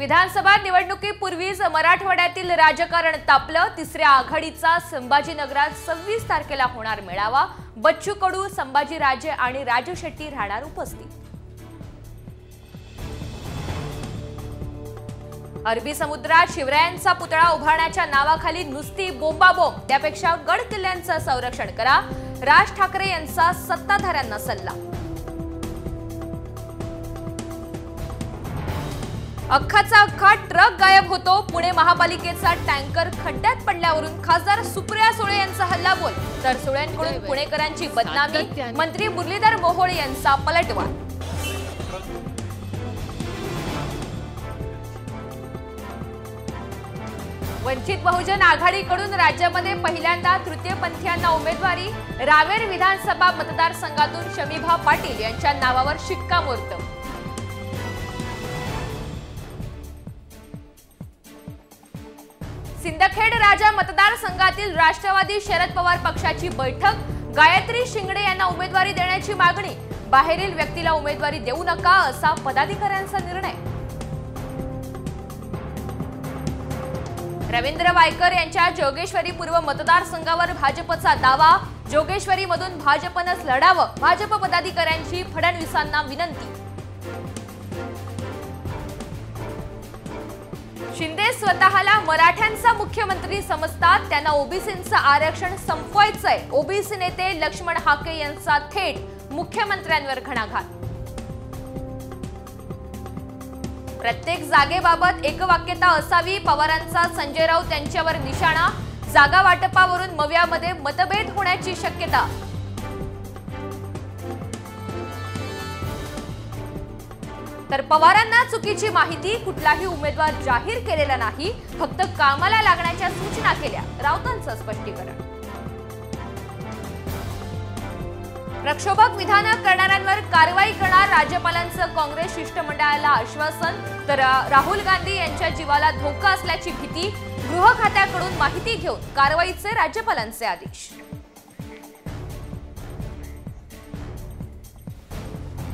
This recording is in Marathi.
विधानसभा निवडणुकीपूर्वीच मराठवाड्यातील राजकारण तापलं। तिसऱ्या आघाडीचा संभाजीनगरात 26 तारखेला होणार मेळावा। बच्चू कडू, संभाजीराजे आणि राजू शेट्टी राहणार उपस्थित। अरबी समुद्रात शिवरायांचा पुतळा उभारण्याच्या नावाखाली नुसती बोंबाबोंब, त्यापेक्षा गड किल्ल्यांचं संरक्षण करा, राज ठाकरे यांचा सत्ताधाऱ्यांना सल्ला। अख्खाचा अख्खा ट्रक गायब होतो। पुणे महापालिकेचा टँकर खड्ड्यात पडल्यावरून खासदार सुप्रिया सुळे यांचा हल्लाबोल, तर सुळेंकडून पुणेकरांची बदनामी, मंत्री मुरलीधर मोहोळ यांचा पलटवार। वंचित बहुजन आघाडीकडून राज्यामध्ये पहिल्यांदा तृतीयपंथीयांना उमेदवारी। रावेर विधानसभा मतदारसंघातून शमीभा पाटील यांच्या नावावर शिक्कामोर्तब। सिंदखेड राजा मतदारसंघातील राष्ट्रवादी शरद पवार पक्षाची बैठक। गायत्री शिंगडे यांना उमेदवारी देण्याची मागणी, बाहेरील व्यक्तीला उमेदवारी देऊ नका असा पदाधिकाऱ्यांचा निर्णय। रवींद्र वायकर यांच्या जोगेश्वरी पूर्व मतदारसंघावर भाजपचा दावा। जोगेश्वरीमधून भाजपनंच लढावं, भाजप पदाधिकाऱ्यांची फडणवीसांना विनंती। शिंदे स्वतःला मराठ्यांचा मुख्यमंत्री समजतात, त्यांना ओबीसींचं आरक्षण संपवायचंय। ओबीसी नेते लक्ष्मण हाके यांचा थेट मुख्यमंत्र्यांवर घणाघात। प्रत्येक जागेबाबत एकवाक्यता असावी, पवारांचा संजय राऊत यांच्यावर निशाणा। जागा वाटपावरून मव्यामध्ये मतभेद होण्याची शक्यता। तर पवारांना चुकीची माहिती, कुठलाही उमेदवार जाहीर केलेला नाही, फक्त कामाला लागण्याच्या सूचना केल्या, राऊतांचं स्पष्टीकरण। प्रक्षोभक विधानं करणाऱ्यांवर कारवाई करणार, राज्यपालांचं काँग्रेस शिष्टमंडळाला आश्वासन। तर राहुल गांधी यांच्या जीवाला धोका असल्याची भीती, गृह खात्याकडून माहिती घेऊन कारवाईचे राज्यपालांचे आदेश।